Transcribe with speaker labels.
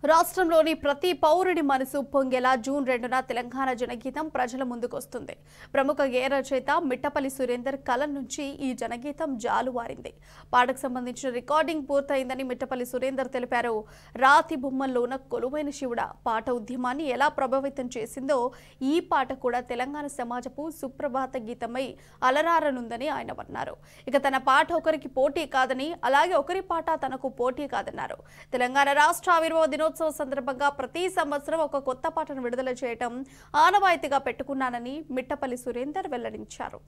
Speaker 1: రాష్ట్రంలోని ప్రతి పౌరుడి మనసు పొంగేలా జూన్ 2న తెలంగాణ జనగీతం ప్రజల ముందుకొస్తుంది. ప్రముఖ గేయ రచయిత మిట్టపల్లి సురేందర్ కలం నుంచి ఈ జనగీతం జాలువారింది. పాటకు సంబంధించిన రికార్డింగ్ పూర్తయిందని మిట్టపల్లి సురేందర్ తెలిపారు. రాతి బొమ్మల్లోన కొలువైన శివుడా పాట ఉద్యమాన్ని ఎలా ప్రభావితం చేసిందో ఈ పాట కూడా తెలంగాణ సమాజపు సుప్రభాత గీతమై అలరారనుందని ఆయన అన్నారు. ఇక తన పాట ఒకరికి పోటీ కాదని, అలాగే ఒకరి పాట తనకు పోటీ కాదన్నారు. తెలంగాణ రాష్ట్ర ఆవిర్భావ దినోత్సవం సందర్భంగా ప్రతి సంవత్సరం ఒక కొత్త పాటను విడుదల చేయడం ఆనవాయితీగా పెట్టుకున్నానని మిట్టపల్లి సురేందర్ వెల్లడించారు.